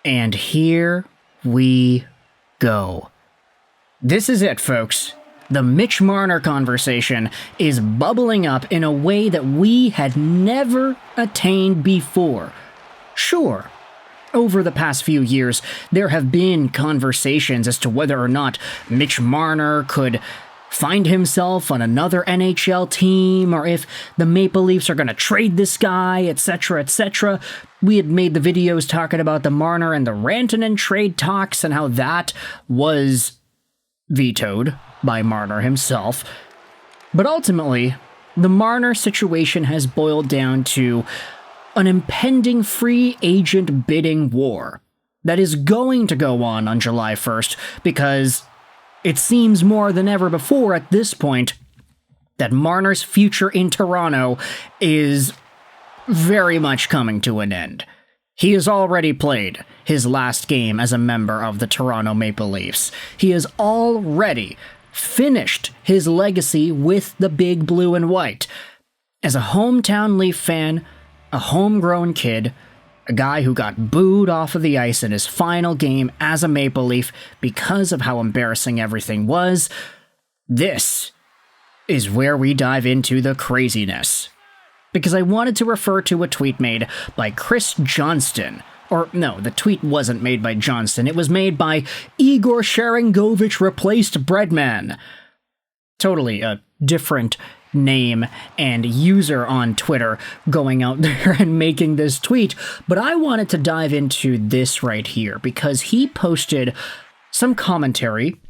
And here we go. This is it, folks. The Mitch Marner conversation is bubbling up in a way that we had never attained before. Sure, over the past few years, there have been conversations as to whether or not Mitch Marner could find himself on another NHL team, or if the Maple Leafs are going to trade this guy, etc., etc. We had made the videos talking about the Marner and the Rantanen trade talks and how that was vetoed by Marner himself. But ultimately, the Marner situation has boiled down to an impending free agent bidding war that is going to go on July 1st, because it seems more than ever before at this point that Marner's future in Toronto is very much coming to an end. He has already played his last game as a member of the Toronto Maple Leafs. He has already finished his legacy with the big blue and white. As a hometown Leaf fan, a homegrown kid, a guy who got booed off of the ice in his final game as a Maple Leaf because of how embarrassing everything was, this is where we dive into the craziness. Because I wanted to refer to a tweet made by Chris Johnston. Or no, the tweet wasn't made by Johnston. It was made by Igor Sharangovich replaced Breadman. Totally a different name and user on Twitter going out there and making this tweet, but I wanted to dive into this right here because he posted some commentary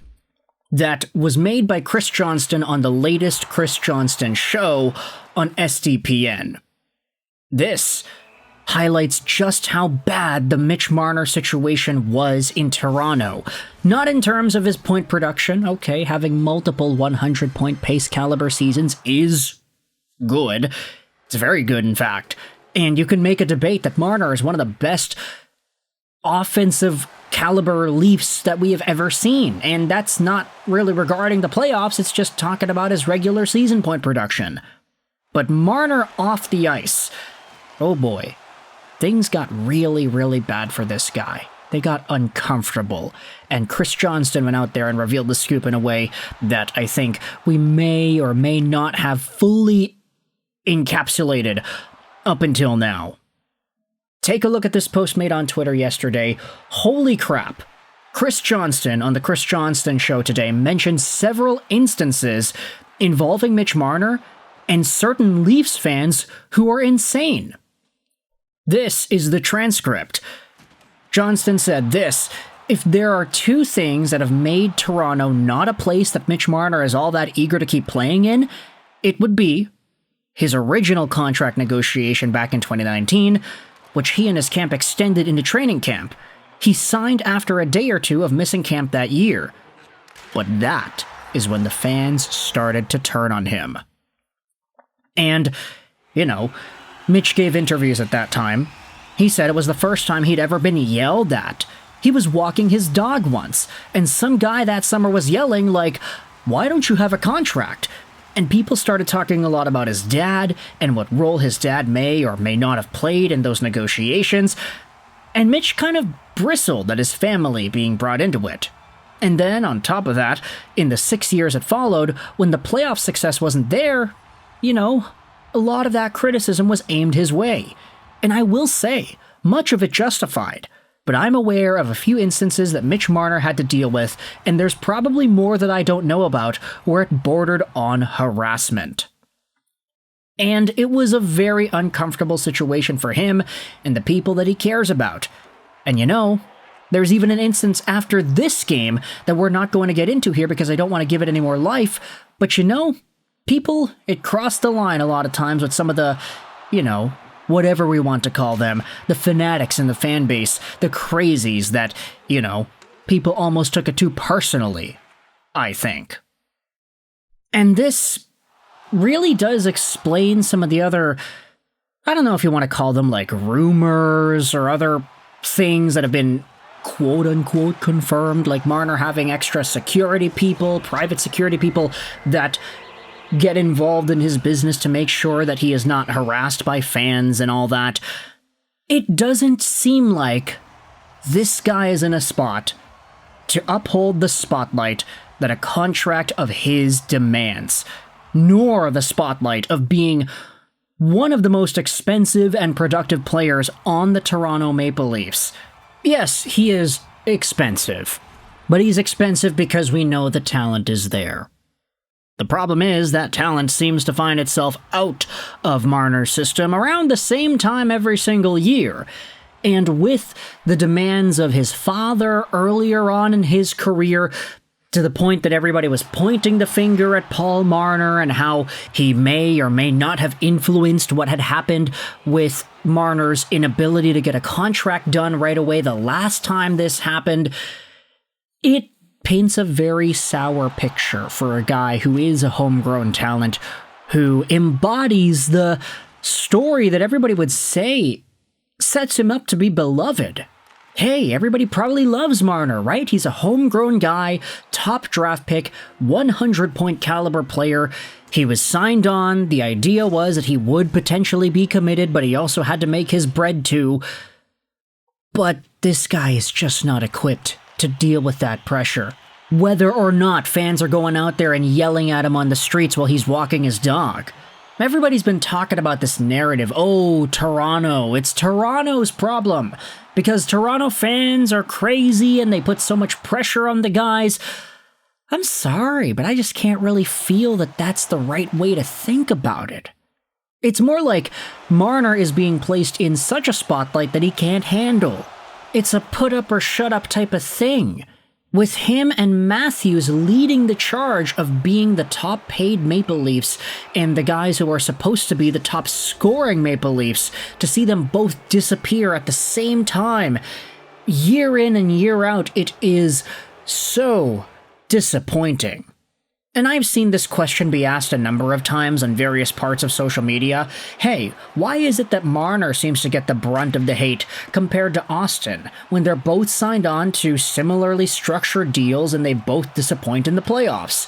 that was made by Chris Johnston on the latest Chris Johnston show on SDPN. This highlights just how bad the Mitch Marner situation was in Toronto. Not in terms of his point production. Okay, having multiple 100-point pace caliber seasons is good. It's very good, in fact. And you can make a debate that Marner is one of the best offensive caliber Leafs that we have ever seen. And that's not really regarding the playoffs, it's just talking about his regular season point production. But Marner off the ice, oh boy. Things got really, really bad for this guy. They got uncomfortable. And Chris Johnston went out there and revealed the scoop in a way that I think we may or may not have fully encapsulated up until now. Take a look at this post made on Twitter yesterday. Holy crap. Chris Johnston on the Chris Johnston show today mentioned several instances involving Mitch Marner and certain Leafs fans who are insane. This is the transcript. Johnston said this: if there are two things that have made Toronto not a place that Mitch Marner is all that eager to keep playing in, it would be his original contract negotiation back in 2019, which he and his camp extended into training camp. He signed after a day or two of missing camp that year. But that is when the fans started to turn on him. And, Mitch gave interviews at that time. He said it was the first time he'd ever been yelled at. He was walking his dog once, and some guy that summer was yelling, like, "Why don't you have a contract?" And people started talking a lot about his dad, and what role his dad may or may not have played in those negotiations, and Mitch kind of bristled at his family being brought into it. And then, on top of that, in the 6 years that followed, when the playoff success wasn't there, a lot of that criticism was aimed his way. And I will say, much of it justified. But I'm aware of a few instances that Mitch Marner had to deal with, and there's probably more that I don't know about where it bordered on harassment. And it was a very uncomfortable situation for him and the people that he cares about. And there's even an instance after this game that we're not going to get into here because I don't want to give it any more life, but people, it crossed the line a lot of times with some of the, whatever we want to call them, the fanatics in the fan base, the crazies that, people almost took it too personally, I think. And this really does explain some of the other, I don't know if you want to call them like rumors or other things that have been quote-unquote confirmed, like Marner having extra security people, private security people that get involved in his business to make sure that he is not harassed by fans and all that. It doesn't seem like this guy is in a spot to uphold the spotlight that a contract of his demands, nor the spotlight of being one of the most expensive and productive players on the Toronto Maple Leafs. Yes, he is expensive, but he's expensive because we know the talent is there. The problem is that talent seems to find itself out of Marner's system around the same time every single year. And with the demands of his father earlier on in his career, to the point that everybody was pointing the finger at Paul Marner and how he may or may not have influenced what had happened with Marner's inability to get a contract done right away the last time this happened, it paints a very sour picture for a guy who is a homegrown talent, who embodies the story that everybody would say sets him up to be beloved. Hey, everybody probably loves Marner, right? He's a homegrown guy, top draft pick, 100-point caliber player. He was signed on. The idea was that he would potentially be committed, but he also had to make his bread too. But this guy is just not equipped to deal with that pressure. Whether or not fans are going out there and yelling at him on the streets while he's walking his dog. Everybody's been talking about this narrative. Oh, Toronto. It's Toronto's problem. Because Toronto fans are crazy and they put so much pressure on the guys. I'm sorry, but I just can't really feel that that's the right way to think about it. It's more like Marner is being placed in such a spotlight that he can't handle. It's a put up or shut up type of thing, with him and Matthews leading the charge of being the top paid Maple Leafs and the guys who are supposed to be the top scoring Maple Leafs, to see them both disappear at the same time. Year in and year out, it is so disappointing. And I've seen this question be asked a number of times on various parts of social media. Hey, why is it that Marner seems to get the brunt of the hate compared to Austin, when they're both signed on to similarly structured deals and they both disappoint in the playoffs?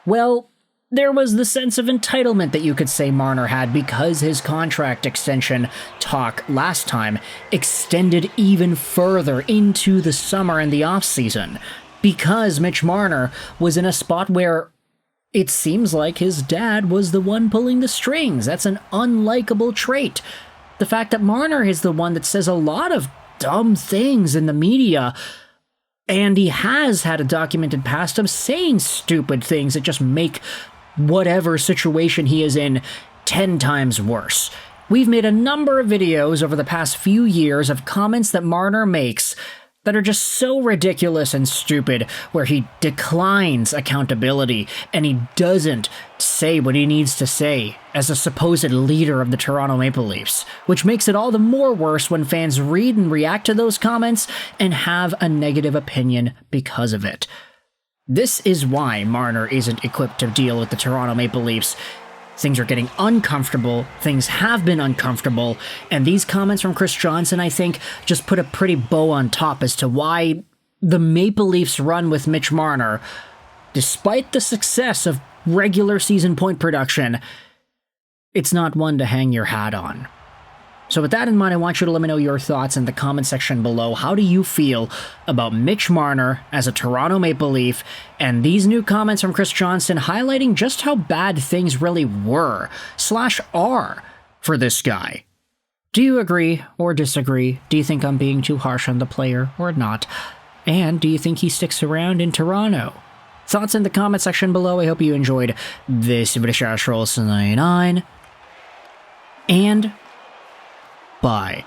Well, there was the sense of entitlement that you could say Marner had because his contract extension talk last time extended even further into the summer and the offseason, because Mitch Marner was in a spot where it seems like his dad was the one pulling the strings. That's an unlikable trait. The fact that Marner is the one that says a lot of dumb things in the media, and he has had a documented past of saying stupid things that just make whatever situation he is in 10 times worse. We've made a number of videos over the past few years of comments that Marner makes that are just so ridiculous and stupid, where he declines accountability and he doesn't say what he needs to say as a supposed leader of the Toronto Maple Leafs, which makes it all the more worse when fans read and react to those comments and have a negative opinion because of it. This is why Marner isn't equipped to deal with the Toronto Maple Leafs. Things are getting uncomfortable, things have been uncomfortable, and these comments from Chris Johnston, I think, just put a pretty bow on top as to why the Maple Leafs run with Mitch Marner, despite the success of regular season point production, it's not one to hang your hat on. So with that in mind, I want you to let me know your thoughts in the comment section below. How do you feel about Mitch Marner as a Toronto Maple Leaf, and these new comments from Chris Johnston highlighting just how bad things really were / are for this guy? Do you agree or disagree? Do you think I'm being too harsh on the player or not? And do you think he sticks around in Toronto? Thoughts in the comment section below. I hope you enjoyed this video. And bye.